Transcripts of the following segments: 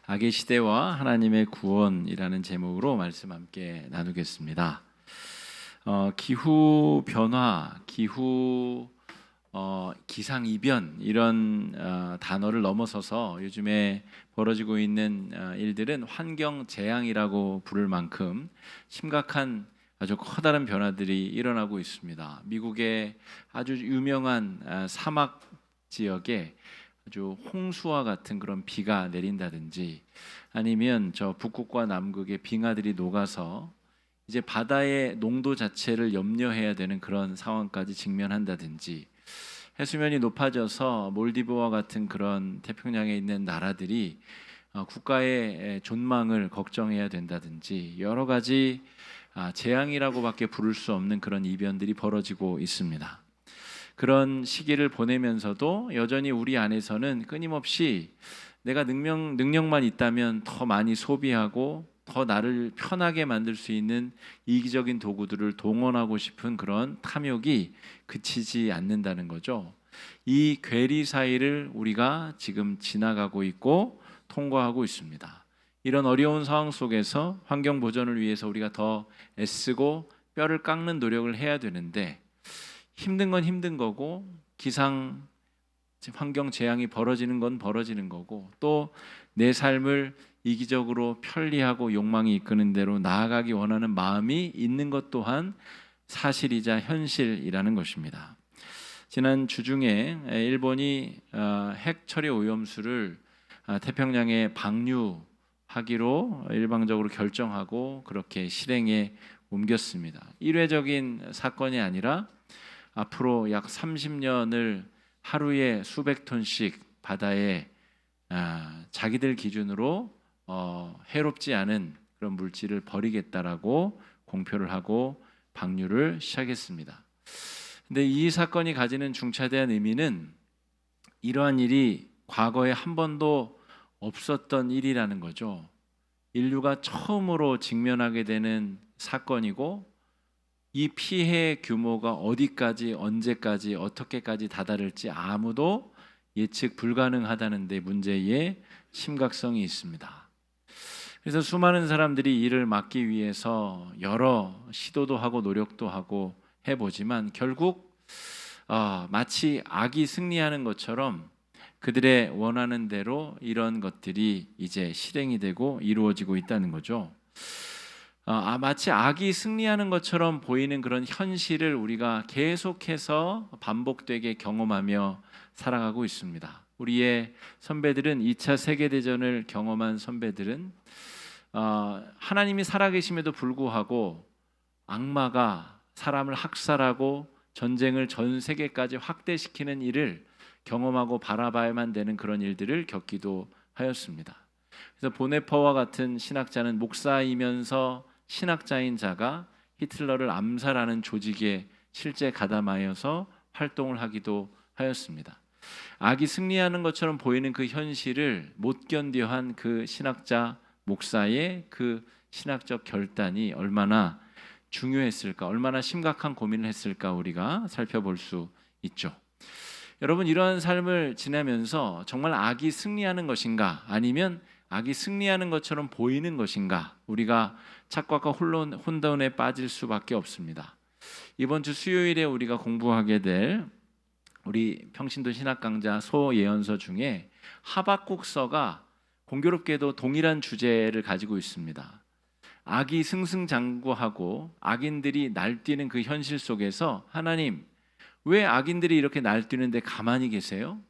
악의 시대와 하나님의 구원이라는 제목으로 말씀 함께 나누겠습니다. 기후 변화, 기후 기상 이변 이런 단어를 넘어서서 요즘에 벌어지고 있는 일들은 환경 재앙이라고 부를 만큼 심각한 아주 커다란 변화들이 일어나고 있습니다. 미국의 아주 유명한 사막 지역에 아주 홍수와 같은 그런 비가 내린다든지 아니면 저 북극과 남극의 빙하들이 녹아서 이제 바다의 농도 자체를 염려해야 되는 그런 상황까지 직면한다든지 해수면이 높아져서 몰디브와 같은 그런 태평양에 있는 나라들이 국가의 존망을 걱정해야 된다든지 여러 가지 재앙이라고밖에 부를 수 없는 그런 이변들이 벌어지고 있습니다. 그런 시기를 보내면서도 여전히 우리 안에서는 끊임없이 내가 능력만 있다면 더 많이 소비하고 더 나를 편하게 만들 수 있는 이기적인 도구들을 동원하고 싶은 그런 탐욕이 그치지 않는다는 거죠. 이 괴리 사이를 우리가 지금 지나가고 있고 통과하고 있습니다. 이런 어려운 상황 속에서 환경 보전을 위해서 우리가 더 애쓰고 뼈를 깎는 노력을 해야 되는데 힘든 건 힘든 거고 기상 환경 재앙이 벌어지는 건 벌어지는 거고 또 내 삶을 이기적으로 편리하고 욕망이 이끄는 대로 나아가기 원하는 마음이 있는 것 또한 사실이자 현실이라는 것입니다. 지난 주중에 일본이 핵 처리 오염수를 태평양에 방류하기로 일방적으로 결정하고 그렇게 실행에 옮겼습니다. 일회적인 사건이 아니라 앞으로 약 30년을 하루에 수백 톤씩 바다에 자기들 기준으로 해롭지 않은 그런 물질을 버리겠다라고 공표를 하고 방류를 시작했습니다. 근데 이 사건이 가지는 중차대한 의미는 이러한 일이 과거에 한 번도 없었던 일이라는 거죠. 인류가 처음으로 직면하게 되는 사건이고 이 피해 규모가 어디까지 언제까지 어떻게까지 다다를지 아무도 예측 불가능하다는 데 문제의 심각성이 있습니다. 그래서 수많은 사람들이 이를 막기 위해서 여러 시도도 하고 노력도 하고 해보지만 결국 마치 악이 승리하는 것처럼 그들의 원하는 대로 이런 것들이 이제 실행이 되고 이루어지고 있다는 거죠. 마치 악이 승리하는 것처럼 보이는 그런 현실을 우리가 계속해서 반복되게 경험하며 살아가고 있습니다. 우리의 선배들은 2차 세계대전을 경험한 선배들은 하나님이 살아계심에도 불구하고 악마가 사람을 학살하고 전쟁을 전 세계까지 확대시키는 일을 경험하고 바라봐야만 되는 그런 일들을 겪기도 하였습니다. 그래서 보네퍼와 같은 신학자는 목사이면서 신학자인 자가 히틀러를 암살하는 조직에 실제 가담하여서 활동을 하기도 하였습니다. 악이 승리하는 것처럼 보이는 그 현실을 못 견뎌한 그 신학자 목사의 그 신학적 결단이 얼마나 중요했을까, 얼마나 심각한 고민을 했을까 우리가 살펴볼 수 있죠. 여러분, 이러한 삶을 지내면서 정말 악이 승리하는 것인가 아니면 악이 승리하는 것처럼 보이는 것인가, 우리가 착각과 혼돈에 빠질 수밖에 없습니다. 이번 주 수요일에 우리가 공부하게 될 우리 평신도 신학 강좌 소예언서 중에 하박국서가 공교롭게도 동일한 주제를 가지고 있습니다. 악이 승승장구하고 악인들이 날뛰는 그 현실 속에서 하나님, 왜 악인들이 이렇게 날뛰는데 가만히 계세요?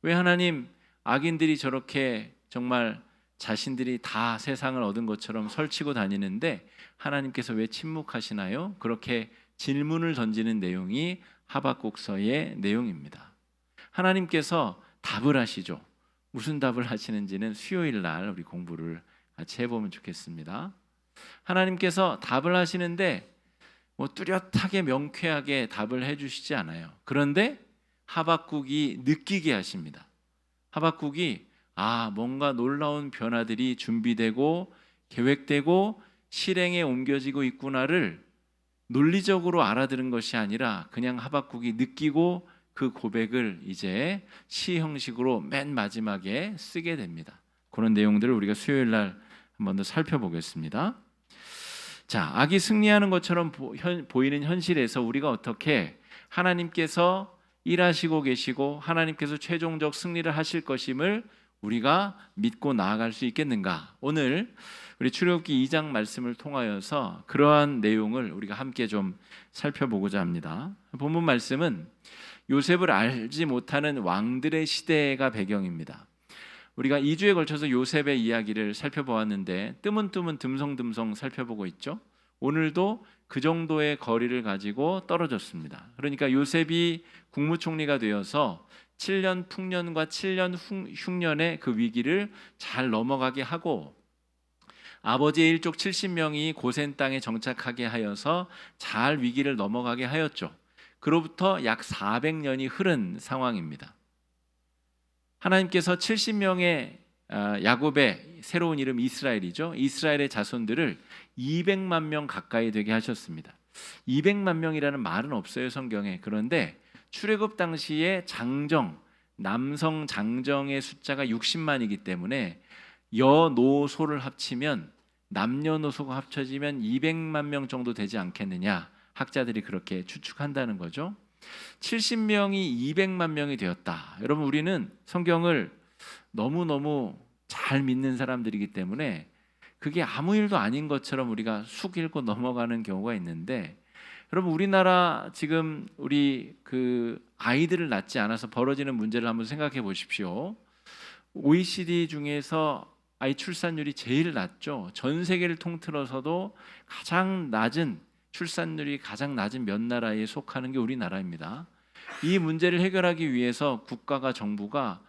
왜 하나님, 악인들이 저렇게 정말 자신들이 다 세상을 얻은 것처럼 설치고 다니는데 하나님께서 왜 침묵하시나요? 그렇게 질문을 던지는 내용이 하박국서의 내용입니다. 하나님께서 답을 하시죠. 무슨 답을 하시는지는 수요일 날 우리 공부를 같이 해보면 좋겠습니다. 하나님께서 답을 하시는데 뚜렷하게 명쾌하게 답을 해주시지 않아요. 그런데 하박국이 느끼게 하십니다. 하박국이 뭔가 놀라운 변화들이 준비되고 계획되고 실행에 옮겨지고 있구나를 논리적으로 알아들은 것이 아니라 그냥 하박국이 느끼고 그 고백을 이제 시 형식으로 맨 마지막에 쓰게 됩니다. 그런 내용들을 우리가 수요일 날 한 번 더 살펴보겠습니다. 자, 악이 승리하는 것처럼 보이는 현실에서 우리가 어떻게 하나님께서 일하시고 계시고 하나님께서 최종적 승리를 하실 것임을 우리가 믿고 나아갈 수 있겠는가? 오늘 우리 출애굽기 2장 말씀을 통하여서 그러한 내용을 우리가 함께 좀 살펴보고자 합니다. 본문 말씀은 요셉을 알지 못하는 왕들의 시대가 배경입니다. 우리가 2주에 걸쳐서 요셉의 이야기를 살펴보았는데 뜨문뜨문 듬성듬성 살펴보고 있죠. 오늘도 그 정도의 거리를 가지고 떨어졌습니다. 그러니까 요셉이 국무총리가 되어서 7년 풍년과 7년 흉년의 그 위기를 잘 넘어가게 하고 아버지의 일족 70명이 고센 땅에 정착하게 하여서 잘 위기를 넘어가게 하였죠. 그로부터 약 400년이 흐른 상황입니다. 하나님께서 70명의 야곱의 새로운 이름 이스라엘이죠. 이스라엘의 자손들을 200만 명 가까이 되게 하셨습니다. 200만 명이라는 말은 없어요, 성경에. 그런데 출애굽 당시에 장정, 남성 장정의 숫자가 60만이기 때문에 여노소를 합치면 남녀노소가 합쳐지면 200만 명 정도 되지 않겠느냐, 학자들이 그렇게 추측한다는 거죠. 70명이 200만 명이 되었다. 여러분, 우리는 성경을 너무너무 잘 믿는 사람들이기 때문에 그게 아무 일도 아닌 것처럼 우리가 쑥 읽고 넘어가는 경우가 있는데, 여러분, 우리나라 지금 우리 그 아이들을 낳지 않아서 벌어지는 문제를 한번 생각해 보십시오. OECD 중에서 아이 출산율이 제일 낮죠. 전 세계를 통틀어서도 가장 낮은 출산율이 가장 낮은 몇 나라에 속하는 게 우리나라입니다. 이 문제를 해결하기 위해서 국가가, 정부가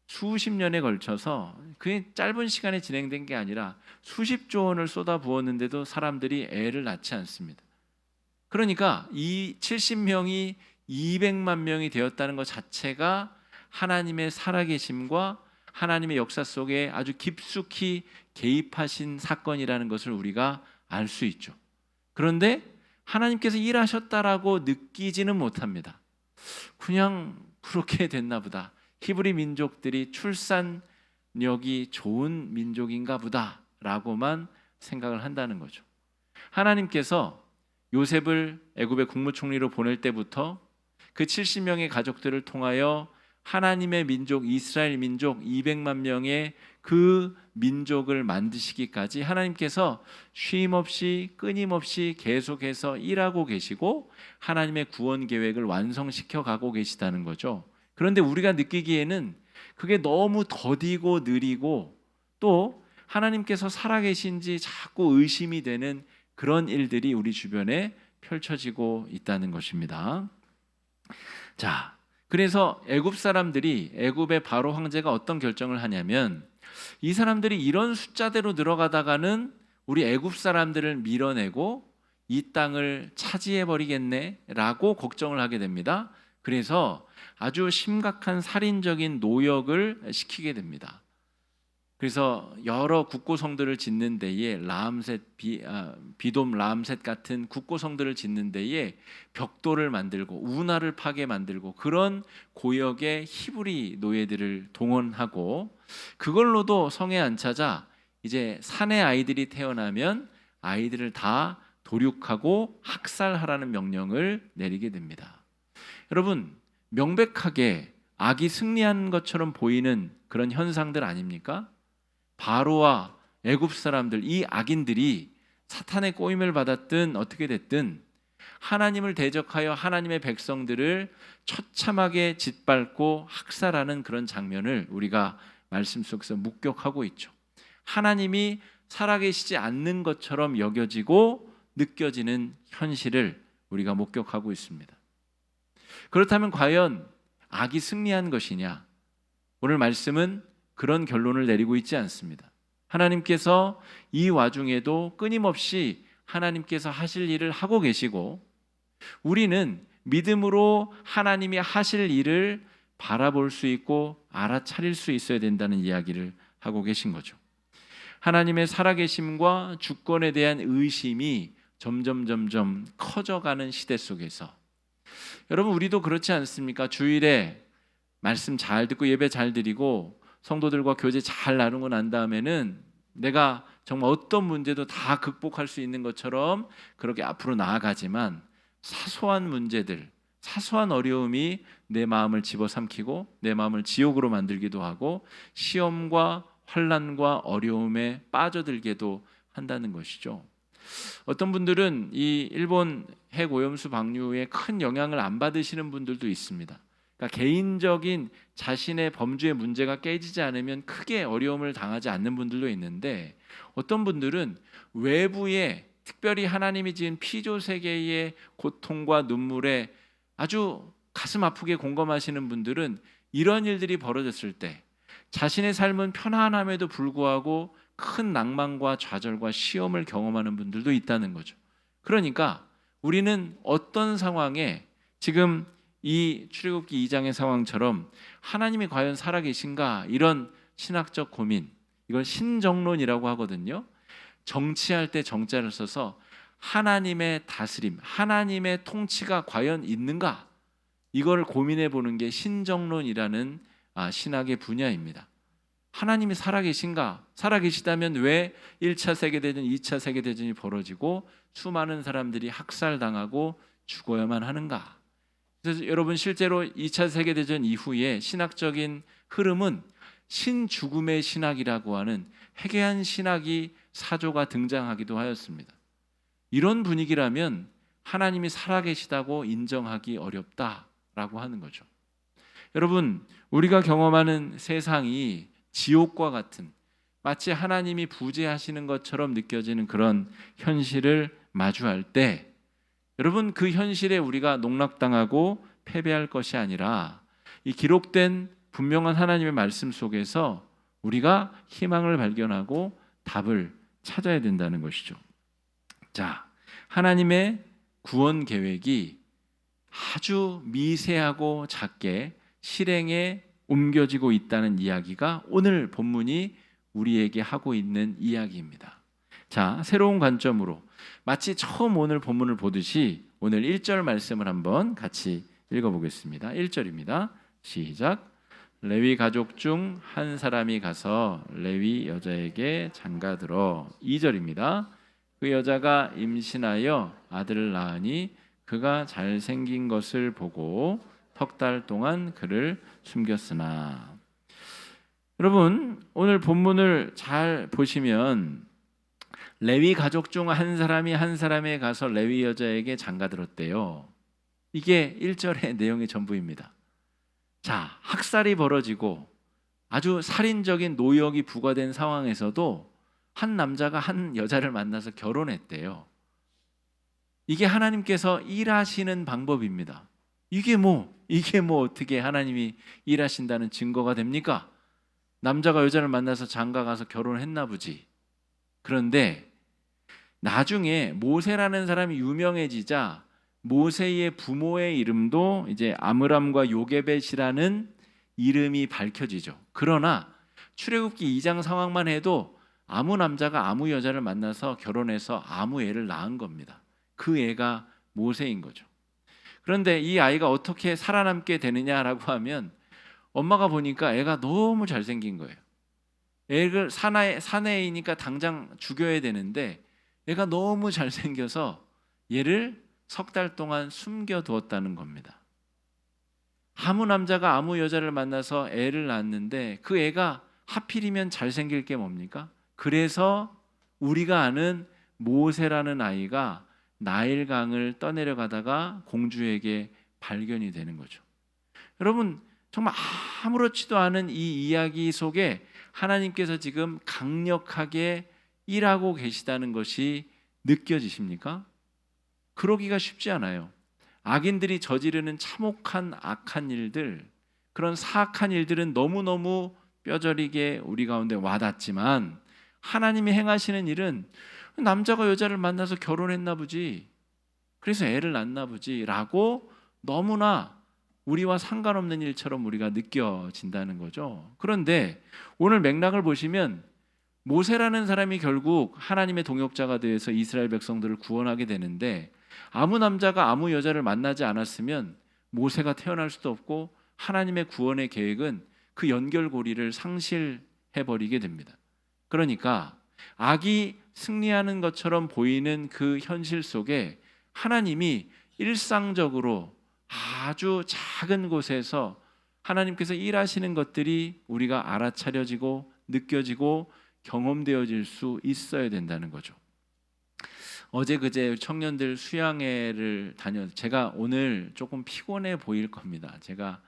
수십 년에 걸쳐서 그게 짧은 시간에 진행된 게 아니라 수십조 원을 쏟아부었는데도 사람들이 애를 낳지 않습니다. 그러니까 이 70명이 200만 명이 되었다는 것 자체가 하나님의 살아계심과 하나님의 역사 속에 아주 깊숙이 개입하신 사건이라는 것을 우리가 알 수 있죠. 그런데 하나님께서 일하셨다라고 느끼지는 못합니다. 그냥 그렇게 됐나 보다. 히브리 민족들이 출산력이 좋은 민족인가 보다라고만 생각을 한다는 거죠. 하나님께서 요셉을 애굽의 국무총리로 보낼 때부터 그 70명의 가족들을 통하여 하나님의 민족, 이스라엘 민족 200만 명의 그 민족을 만드시기까지 하나님께서 쉼없이 끊임없이 계속해서 일하고 계시고 하나님의 구원 계획을 완성시켜 가고 계시다는 거죠. 그런데 우리가 느끼기에는 그게 너무 더디고 느리고 또 하나님께서 살아계신지 자꾸 의심이 되는 그런 일들이 우리 주변에 펼쳐지고 있다는 것입니다. 자, 그래서 애굽 사람들이, 애굽의 바로 황제가 어떤 결정을 하냐면 이 사람들이 이런 숫자대로 들어가다가는 우리 애굽 사람들을 밀어내고 이 땅을 차지해 버리겠네라고 걱정을 하게 됩니다. 그래서 아주 심각한 살인적인 노역을 시키게 됩니다. 그래서 여러 국고성들을 짓는 데에 비돔 라암셋 같은 국고성들을 짓는 데에 벽돌을 만들고 운하를 파게 만들고 그런 고역의 히브리 노예들을 동원하고 그걸로도 성에 안 찾아 이제 산의 아이들이 태어나면 아이들을 다 도륙하고 학살하라는 명령을 내리게 됩니다. 여러분, 명백하게 악이 승리한 것처럼 보이는 그런 현상들 아닙니까? 바로와 애굽 사람들, 이 악인들이 사탄의 꼬임을 받았든 어떻게 됐든 하나님을 대적하여 하나님의 백성들을 처참하게 짓밟고 학살하는 그런 장면을 우리가 말씀 속에서 목격하고 있죠. 하나님이 살아계시지 않는 것처럼 여겨지고 느껴지는 현실을 우리가 목격하고 있습니다. 그렇다면 과연 악이 승리한 것이냐? 오늘 말씀은 그런 결론을 내리고 있지 않습니다. 하나님께서 이 와중에도 끊임없이 하나님께서 하실 일을 하고 계시고 우리는 믿음으로 하나님이 하실 일을 바라볼 수 있고 알아차릴 수 있어야 된다는 이야기를 하고 계신 거죠. 하나님의 살아계심과 주권에 대한 의심이 점점 커져가는 시대 속에서 여러분, 우리도 그렇지 않습니까? 주일에 말씀 잘 듣고 예배 잘 드리고 성도들과 교제 잘 나누고 난 다음에는 내가 정말 어떤 문제도 다 극복할 수 있는 것처럼 그렇게 앞으로 나아가지만 사소한 문제들, 사소한 어려움이 내 마음을 집어삼키고 내 마음을 지옥으로 만들기도 하고 시험과 환난과 어려움에 빠져들게도 한다는 것이죠. 어떤 분들은 이 일본 핵 오염수 방류에 큰 영향을 안 받으시는 분들도 있습니다. 그러니까 개인적인 자신의 범주의 문제가 깨지지 않으면 크게 어려움을 당하지 않는 분들도 있는데, 어떤 분들은 외부의 특별히 하나님이 지은 피조 세계의 고통과 눈물에 아주 가슴 아프게 공감하시는 분들은 이런 일들이 벌어졌을 때 자신의 삶은 편안함에도 불구하고 큰 낭만과 좌절과 시험을 경험하는 분들도 있다는 거죠. 그러니까 우리는 어떤 상황에, 지금 이 출애굽기 2장의 상황처럼 하나님이 과연 살아계신가, 이런 신학적 고민, 이걸 신정론이라고 하거든요. 정치할 때 정자를 써서 하나님의 다스림, 하나님의 통치가 과연 있는가, 이걸 고민해 보는 게 신정론이라는 신학의 분야입니다. 하나님이 살아계신가? 살아계시다면 왜 1차 세계대전, 2차 세계대전이 벌어지고 수많은 사람들이 학살당하고 죽어야만 하는가? 그래서 여러분, 실제로 2차 세계대전 이후에 신학적인 흐름은 신죽음의 신학이라고 하는 회개한 신학이 사조가 등장하기도 하였습니다. 이런 분위기라면 하나님이 살아계시다고 인정하기 어렵다라고 하는 거죠. 여러분, 우리가 경험하는 세상이 지옥과 같은, 마치 하나님이 부재하시는 것처럼 느껴지는 그런 현실을 마주할 때, 여러분, 그 현실에 우리가 농락당하고 패배할 것이 아니라 이 기록된 분명한 하나님의 말씀 속에서 우리가 희망을 발견하고 답을 찾아야 된다는 것이죠. 자, 하나님의 구원 계획이 아주 미세하고 작게 실행에 옮겨지고 있다는 이야기가 오늘 본문이 우리에게 하고 있는 이야기입니다. 자, 새로운 관점으로 마치 처음 오늘 본문을 보듯이 오늘 1절 말씀을 한번 같이 읽어보겠습니다. 1절입니다. 시작. 레위 가족 중 한 사람이 가서 레위 여자에게 장가들어. 2절입니다. 그 여자가 임신하여 아들을 낳으니 그가 잘생긴 것을 보고 석 달 동안 그를 숨겼으나. 여러분, 오늘 본문을 잘 보시면 레위 가족 중 한 사람이 한 사람에 가서 레위 여자에게 장가들었대요. 이게 1절의 내용의 전부입니다. 자, 학살이 벌어지고 아주 살인적인 노역이 부과된 상황에서도 한 남자가 한 여자를 만나서 결혼했대요. 이게 하나님께서 일하시는 방법입니다. 이게 뭐 어떻게 하나님이 일하신다는 증거가 됩니까? 남자가 여자를 만나서 장가 가서 결혼했나 보지. 그런데 나중에 모세라는 사람이 유명해지자 모세의 부모의 이름도 이제 아므람과 요게벳이라는 이름이 밝혀지죠. 그러나 출애굽기 2장 상황만 해도 아무 남자가 아무 여자를 만나서 결혼해서 아무 애를 낳은 겁니다. 그 애가 모세인 거죠. 그런데 이 아이가 어떻게 살아남게 되느냐라고 하면, 엄마가 보니까 애가 너무 잘생긴 거예요. 애를 사내이니까 당장 죽여야 되는데 애가 너무 잘생겨서 얘를 석 달 동안 숨겨두었다는 겁니다. 아무 남자가 아무 여자를 만나서 애를 낳았는데 그 애가 하필이면 잘생길 게 뭡니까? 그래서 우리가 아는 모세라는 아이가 나일강을 떠내려가다가 공주에게 발견이 되는 거죠. 여러분, 정말 아무렇지도 않은 이 이야기 속에 하나님께서 지금 강력하게 일하고 계시다는 것이 느껴지십니까? 그러기가 쉽지 않아요. 악인들이 저지르는 참혹한 악한 일들, 그런 사악한 일들은 너무너무 뼈저리게 우리 가운데 와닿지만, 하나님이 행하시는 일은 남자가 여자를 만나서 결혼했나 보지, 그래서 애를 낳나 보지 라고 너무나 우리와 상관없는 일처럼 우리가 느껴진다는 거죠. 그런데 오늘 맥락을 보시면 모세라는 사람이 결국 하나님의 동역자가 되어서 이스라엘 백성들을 구원하게 되는데, 아무 남자가 아무 여자를 만나지 않았으면 모세가 태어날 수도 없고 하나님의 구원의 계획은 그 연결고리를 상실해 버리게 됩니다. 그러니까 악이 승리하는 것처럼 보이는 그 현실 속에 하나님이 일상적으로 아주 작은 곳에서 하나님께서 일하시는 것들이 우리가 알아차려지고 느껴지고 경험되어질 수 있어야 된다는 거죠. 어제 그제 청년들 수양회를 제가 오늘 조금 피곤해 보일 겁니다. 제가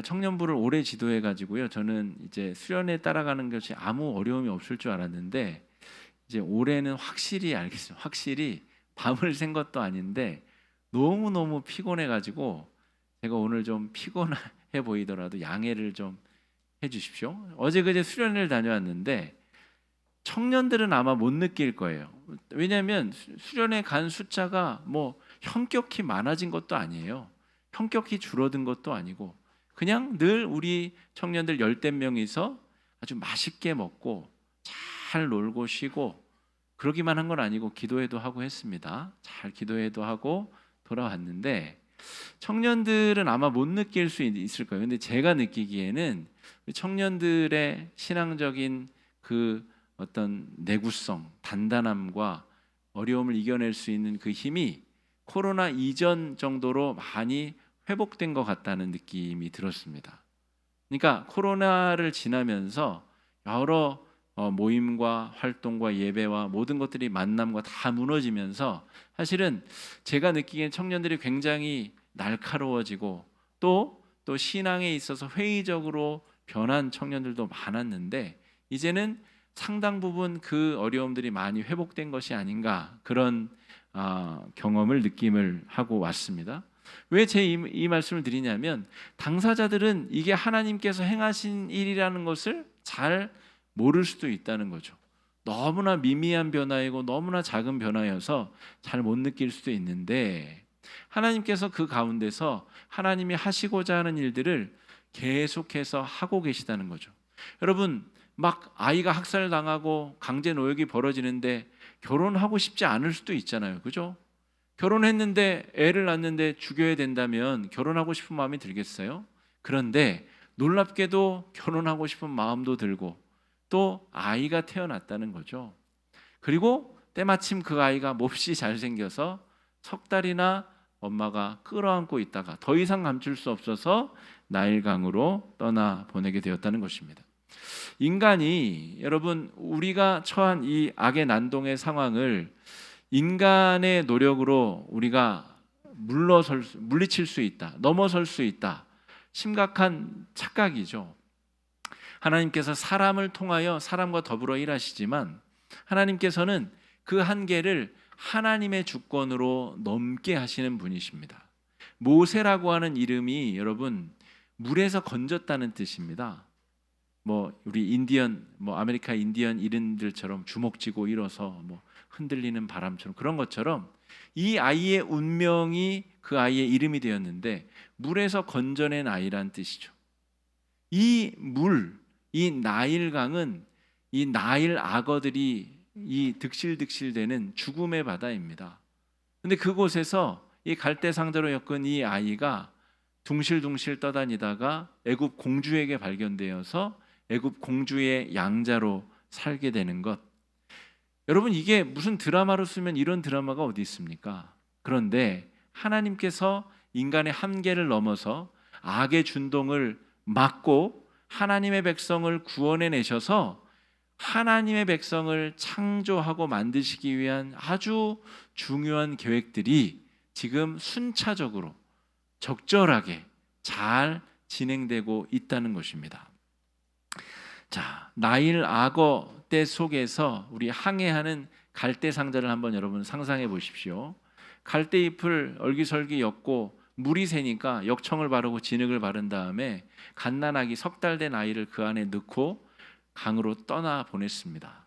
청년부를 오래 지도해 가지고요. 저는 이제 수련회 따라가는 것이 아무 어려움이 없을 줄 알았는데 이제 올해는 확실히 알겠어요. 확실히 밤을 샌 것도 아닌데 너무너무 피곤해 가지고 제가 오늘 좀 피곤해 보이더라도 양해를 좀 해 주십시오. 어제 그제 수련회를 다녀왔는데 청년들은 아마 못 느낄 거예요. 왜냐하면 수련회 간 숫자가 뭐 현격히 많아진 것도 아니에요. 현격히 줄어든 것도 아니고 그냥 늘 우리 청년들 열댓 명이서 아주 맛있게 먹고 잘 놀고 쉬고 그러기만 한 건 아니고 기도회도 하고 했습니다. 잘 기도회도 하고 돌아왔는데 청년들은 아마 못 느낄 수 있을 거예요. 근데 제가 느끼기에는 청년들의 신앙적인 그 어떤 내구성, 단단함과 어려움을 이겨낼 수 있는 그 힘이 코로나 이전 정도로 많이 회복된 것 같다는 느낌이 들었습니다. 그러니까 코로나를 지나면서 여러 모임과 활동과 예배와 모든 것들이 만남과 다 무너지면서 사실은 제가 느끼기엔 청년들이 굉장히 날카로워지고 또 신앙에 있어서 회의적으로 변한 청년들도 많았는데 이제는 상당 부분 그 어려움들이 많이 회복된 것이 아닌가 그런 느낌을 하고 왔습니다. 왜 이 말씀을 드리냐면 당사자들은 이게 하나님께서 행하신 일이라는 것을 잘 모를 수도 있다는 거죠. 너무나 미미한 변화이고 너무나 작은 변화여서 잘 못 느낄 수도 있는데 하나님께서 그 가운데서 하나님이 하시고자 하는 일들을 계속해서 하고 계시다는 거죠. 여러분 막 아이가 학살당하고 강제 노역이 벌어지는데 결혼하고 싶지 않을 수도 있잖아요. 그죠? 결혼했는데 애를 낳는데 죽여야 된다면 결혼하고 싶은 마음이 들겠어요? 그런데 놀랍게도 결혼하고 싶은 마음도 들고 또 아이가 태어났다는 거죠. 그리고 때마침 그 아이가 몹시 잘생겨서 석 달이나 엄마가 끌어안고 있다가 더 이상 감출 수 없어서 나일강으로 떠나 보내게 되었다는 것입니다. 인간이 여러분 우리가 처한 이 악의 난동의 상황을 인간의 노력으로 우리가 물리칠 수 있다, 넘어설 수 있다. 심각한 착각이죠. 하나님께서 사람을 통하여 사람과 더불어 일하시지만 하나님께서는 그 한계를 하나님의 주권으로 넘게 하시는 분이십니다. 모세라고 하는 이름이 여러분 물에서 건졌다는 뜻입니다. 우리 인디언 아메리카 인디언 이름들처럼 주먹쥐고 일어서 흔들리는 바람처럼 그런 것처럼 이 아이의 운명이 그 아이의 이름이 되었는데 물에서 건져낸 아이란 뜻이죠. 이 나일강은 이 나일 악어들이 이 득실득실대는 죽음의 바다입니다. 근데 그곳에서 이 갈대상자로 엮은 이 아이가 둥실둥실 떠다니다가 애굽 공주에게 발견되어서 애굽 공주의 양자로 살게 되는 것. 여러분 이게 무슨 드라마로 쓰면 이런 드라마가 어디 있습니까? 그런데 하나님께서 인간의 한계를 넘어서 악의 준동을 막고 하나님의 백성을 구원해 내셔서 하나님의 백성을 창조하고 만드시기 위한 아주 중요한 계획들이 지금 순차적으로 적절하게 잘 진행되고 있다는 것입니다. 자, 나일 악어 때 속에서 우리 항해하는 갈대 상자를 한번 여러분 상상해 보십시오. 갈대잎을 얼기설기 엮고 물이 새니까 역청을 바르고 진흙을 바른 다음에 갓난아기 석 달 된 아이를 그 안에 넣고 강으로 떠나 보냈습니다.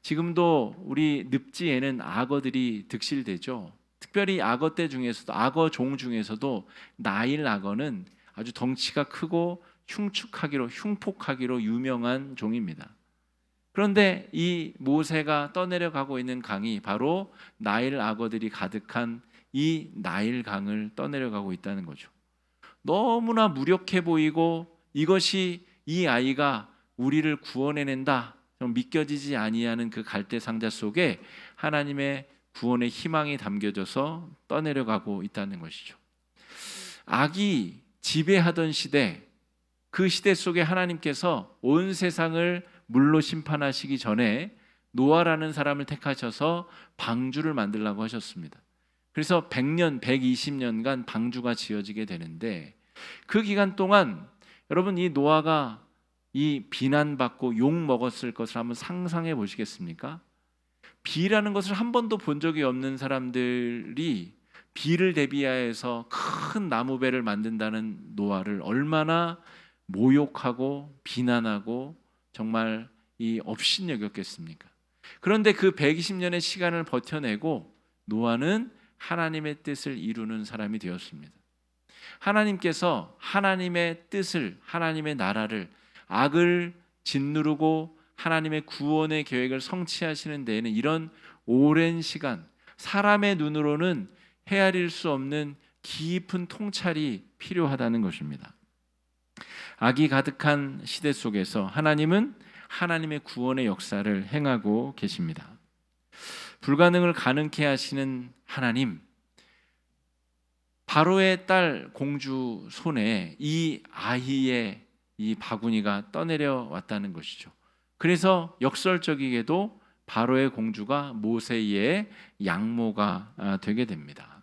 지금도 우리 늪지에는 악어들이 득실되죠. 특별히 악어떼 중에서도 악어 종 중에서도 나일 악어는 아주 덩치가 크고 흉폭하기로 유명한 종입니다. 그런데 이 모세가 떠내려가고 있는 강이 바로 나일 악어들이 가득한 이 나일강을 떠내려가고 있다는 거죠. 너무나 무력해 보이고 이것이 이 아이가 우리를 구원해낸다 좀 믿겨지지 아니하는 그 갈대 상자 속에 하나님의 구원의 희망이 담겨져서 떠내려가고 있다는 것이죠. 악이 지배하던 시대, 그 시대 속에 하나님께서 온 세상을 물로 심판하시기 전에 노아라는 사람을 택하셔서 방주를 만들라고 하셨습니다. 그래서 100년, 120년간 방주가 지어지게 되는데 그 기간 동안 여러분 이 노아가 이 비난받고 욕 먹었을 것을 한번 상상해 보시겠습니까? 비라는 것을 한 번도 본 적이 없는 사람들이 비를 대비하여서 큰 나무배를 만든다는 노아를 얼마나 모욕하고 비난하고 정말 이 업신여겼겠습니까? 그런데 그 120년의 시간을 버텨내고 노아는 하나님의 뜻을 이루는 사람이 되었습니다. 하나님께서 하나님의 뜻을, 하나님의 나라를, 악을 짓누르고 하나님의 구원의 계획을 성취하시는 데에는 이런 오랜 시간, 사람의 눈으로는 헤아릴 수 없는 깊은 통찰이 필요하다는 것입니다. 악이 가득한 시대 속에서 하나님은 하나님의 구원의 역사를 행하고 계십니다. 불가능을 가능케 하시는 하나님, 바로의 딸 공주 손에 이 아이의 이 바구니가 떠내려 왔다는 것이죠. 그래서 역설적이게도 바로의 공주가 모세의 양모가 되게 됩니다.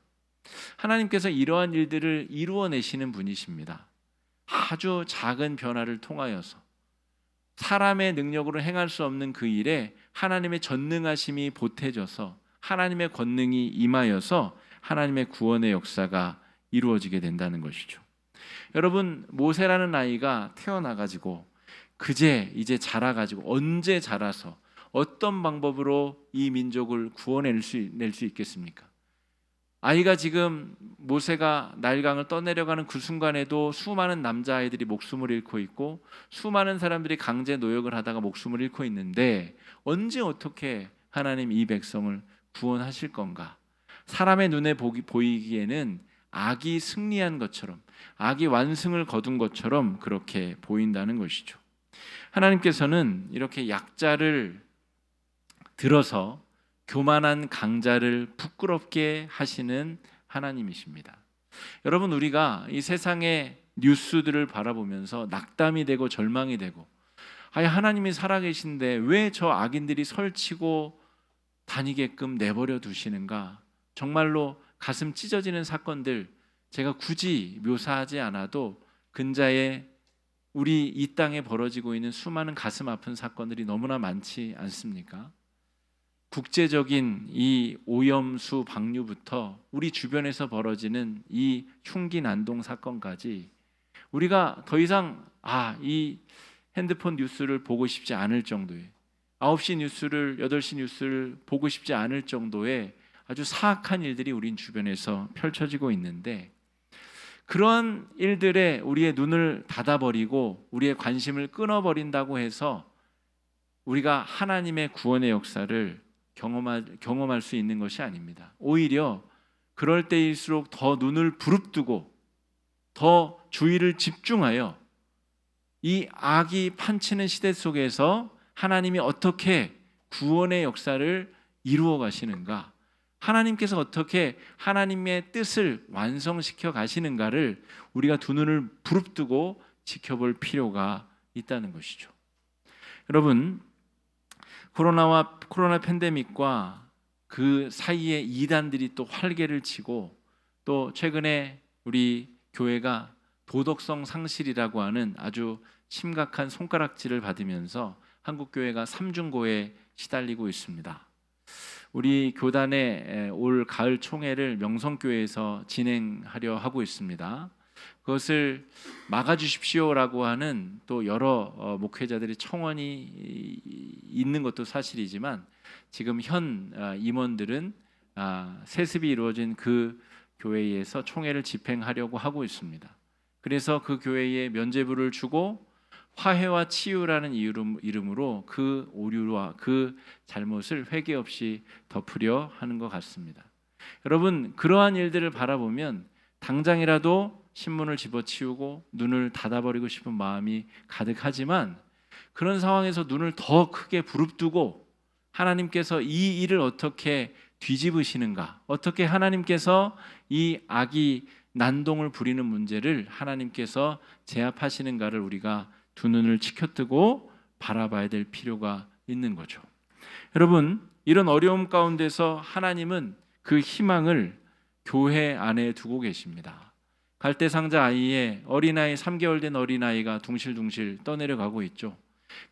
하나님께서 이러한 일들을 이루어내시는 분이십니다. 아주 작은 변화를 통하여서 사람의 능력으로 행할 수 없는 그 일에 하나님의 전능하심이 보태져서 하나님의 권능이 임하여서 하나님의 구원의 역사가 이루어지게 된다는 것이죠. 여러분, 모세라는 아이가 태어나가지고 그제 이제 자라가지고 언제 자라서 어떤 방법으로 이 민족을 구원낼 수 있겠습니까? 아이가 지금 모세가 나일강을 떠내려가는 그 순간에도 수많은 남자아이들이 목숨을 잃고 있고 수많은 사람들이 강제 노역을 하다가 목숨을 잃고 있는데 언제 어떻게 하나님 이 백성을 구원하실 건가? 사람의 눈에 보이기에는 악이 승리한 것처럼, 악이 완승을 거둔 것처럼 그렇게 보인다는 것이죠. 하나님께서는 이렇게 약자를 들어서 교만한 강자를 부끄럽게 하시는 하나님이십니다. 여러분, 우리가 이 세상의 뉴스들을 바라보면서 낙담이 되고 절망이 되고, 하나님이 살아계신데 왜 저 악인들이 설치고 다니게끔 내버려 두시는가? 정말로 가슴 찢어지는 사건들, 제가 굳이 묘사하지 않아도 근자에 우리 이 땅에 벌어지고 있는 수많은 가슴 아픈 사건들이 너무나 많지 않습니까? 국제적인 이 오염수 방류부터 우리 주변에서 벌어지는 이 흉기 난동 사건까지 우리가 더 이상 이 핸드폰 뉴스를 보고 싶지 않을 정도의 9시 뉴스를 8시 뉴스를 보고 싶지 않을 정도의 아주 사악한 일들이 우리 주변에서 펼쳐지고 있는데 그런 일들에 우리의 눈을 닫아버리고 우리의 관심을 끊어버린다고 해서 우리가 하나님의 구원의 역사를 경험할 수 있는 것이 아닙니다. 오히려 그럴 때일수록 더 눈을 부릅뜨고 더 주의를 집중하여 이 악이 판치는 시대 속에서 하나님이 어떻게 구원의 역사를 이루어 가시는가, 하나님께서 어떻게 하나님의 뜻을 완성시켜 가시는가를 우리가 두 눈을 부릅뜨고 지켜볼 필요가 있다는 것이죠. 여러분, 코로나 팬데믹과 그 사이에 이단들이 또 활개를 치고 또 최근에 우리 교회가 도덕성 상실이라고 하는 아주 심각한 손가락질을 받으면서 한국 교회가 삼중고에 시달리고 있습니다. 우리 교단의 올 가을 총회를 명성교회에서 진행하려 하고 있습니다. 그것을 막아주십시오라고 하는 또 여러 목회자들의 청원이 있는 것도 사실이지만 지금 현 임원들은 세습이 이루어진 그 교회에서 총회를 집행하려고 하고 있습니다. 그래서 그 교회에 면죄부를 주고 화해와 치유라는 이름으로 그 오류와 그 잘못을 회개 없이 덮으려 하는 것 같습니다. 여러분, 그러한 일들을 바라보면 당장이라도 신문을 집어치우고 눈을 닫아버리고 싶은 마음이 가득하지만 그런 상황에서 눈을 더 크게 부릅뜨고 하나님께서 이 일을 어떻게 뒤집으시는가, 어떻게 하나님께서 이 악이 난동을 부리는 문제를 하나님께서 제압하시는가를 우리가 두 눈을 치켜뜨고 바라봐야 될 필요가 있는 거죠. 여러분, 이런 어려움 가운데서 하나님은 그 희망을 교회 안에 두고 계십니다. 갈대상자 아이의 어린아이 3개월 된 어린아이가 둥실둥실 떠내려가고 있죠.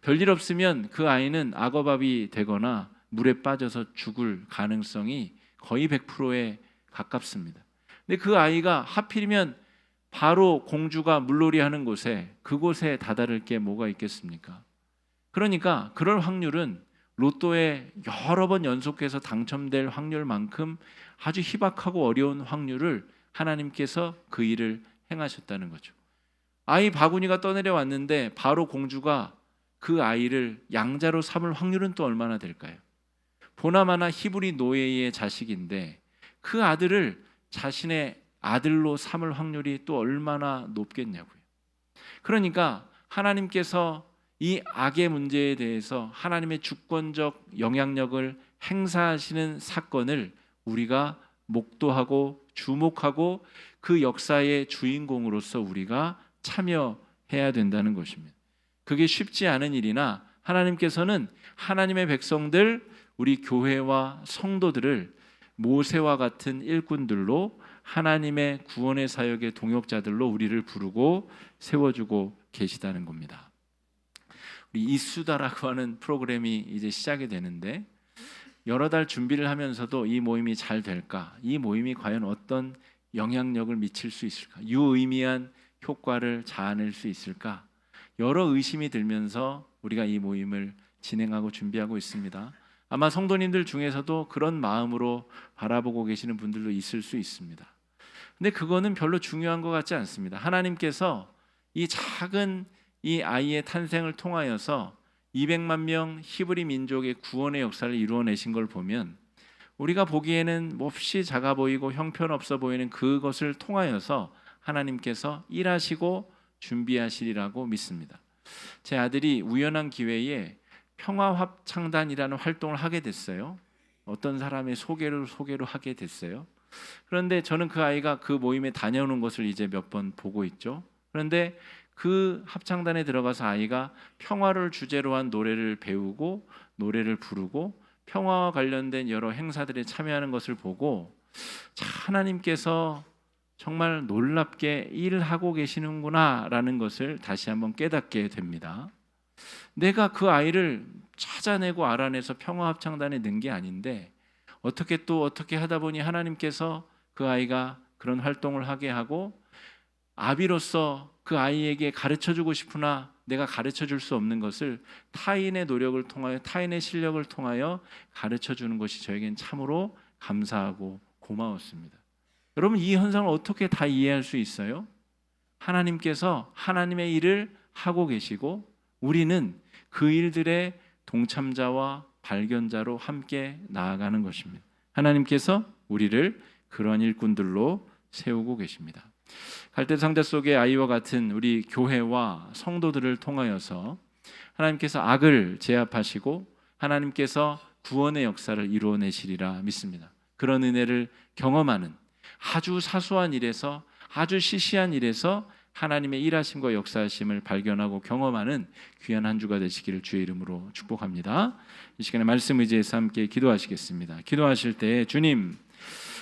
별일 없으면 그 아이는 악어밥이 되거나 물에 빠져서 죽을 가능성이 거의 100%에 가깝습니다. 근데 그 아이가 하필이면 바로 공주가 물놀이 하는 곳에, 그곳에 다다를 게 뭐가 있겠습니까? 그러니까 그럴 확률은 로또에 여러 번 연속해서 당첨될 확률만큼 아주 희박하고 어려운 확률을 하나님께서 그 일을 행하셨다는 거죠. 아이 바구니가 떠내려왔는데 바로 공주가 그 아이를 양자로 삼을 확률은 또 얼마나 될까요? 보나마나 히브리 노예의 자식인데 그 아들을 자신의 아들로 삼을 확률이 또 얼마나 높겠냐고요. 그러니까 하나님께서 이 악의 문제에 대해서 하나님의 주권적 영향력을 행사하시는 사건을 우리가 목도하고 주목하고 그 역사의 주인공으로서 우리가 참여해야 된다는 것입니다. 그게 쉽지 않은 일이나 하나님께서는 하나님의 백성들, 우리 교회와 성도들을 모세와 같은 일꾼들로 하나님의 구원의 사역의 동역자들로 우리를 부르고 세워주고 계시다는 겁니다. 우리 이수다라고 하는 프로그램이 이제 시작이 되는데 여러 달 준비를 하면서도 이 모임이 잘 될까? 이 모임이 과연 어떤 영향력을 미칠 수 있을까? 유의미한 효과를 자아낼 수 있을까? 여러 의심이 들면서 우리가 이 모임을 진행하고 준비하고 있습니다. 아마 성도님들 중에서도 그런 마음으로 바라보고 계시는 분들도 있을 수 있습니다. 근데 그거는 별로 중요한 것 같지 않습니다. 하나님께서 이 작은 이 아이의 탄생을 통하여서 200만 명 히브리 민족의 구원의 역사를 이루어내신 걸 보면 우리가 보기에는 몹시 작아 보이고 형편없어 보이는 그것을 통하여서 하나님께서 일하시고 준비하시리라고 믿습니다. 제 아들이 우연한 기회에 평화합창단이라는 활동을 하게 됐어요. 어떤 사람의 소개로 하게 됐어요. 그런데 저는 그 아이가 그 모임에 다녀오는 것을 이제 몇 번 보고 있죠. 그런데 그 합창단에 들어가서 아이가 평화를 주제로 한 노래를 배우고 노래를 부르고 평화와 관련된 여러 행사들에 참여하는 것을 보고 하나님께서 정말 놀랍게 일하고 계시는구나라는 것을 다시 한번 깨닫게 됩니다. 내가 그 아이를 찾아내고 알아내서 평화합창단에 넣은 게 아닌데 어떻게 하다 보니 하나님께서 그 아이가 그런 활동을 하게 하고 아비로서 그 아이에게 가르쳐주고 싶으나 내가 가르쳐줄 수 없는 것을 타인의 노력을 통하여 타인의 실력을 통하여 가르쳐주는 것이 저에겐 참으로 감사하고 고마웠습니다. 여러분, 이 현상을 어떻게 다 이해할 수 있어요? 하나님께서 하나님의 일을 하고 계시고 우리는 그 일들의 동참자와 발견자로 함께 나아가는 것입니다. 하나님께서 우리를 그러한 일꾼들로 세우고 계십니다. 갈대상자 속의 아이와 같은 우리 교회와 성도들을 통하여서 하나님께서 악을 제압하시고 하나님께서 구원의 역사를 이루어내시리라 믿습니다. 그런 은혜를 경험하는 아주 사소한 일에서 아주 시시한 일에서 하나님의 일하심과 역사하심을 발견하고 경험하는 귀한 한 주가 되시기를 주의 이름으로 축복합니다. 이 시간에 말씀 의지해서 함께 기도하시겠습니다. 기도하실 때 주님,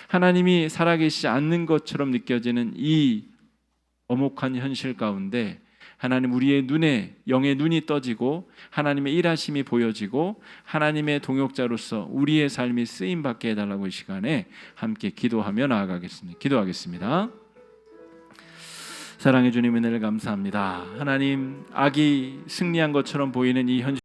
하나님이 살아계시지 않는 것처럼 느껴지는 이 엄혹한 현실 가운데 하나님 우리의 눈에 영의 눈이 떠지고 하나님의 일하심이 보여지고 하나님의 동역자로서 우리의 삶이 쓰임받게 해달라고 이 시간에 함께 기도하며 나아가겠습니다. 기도하겠습니다. 사랑해 주님, 은혜를 감사합니다. 하나님, 악이 승리한 것처럼 보이는 이 현실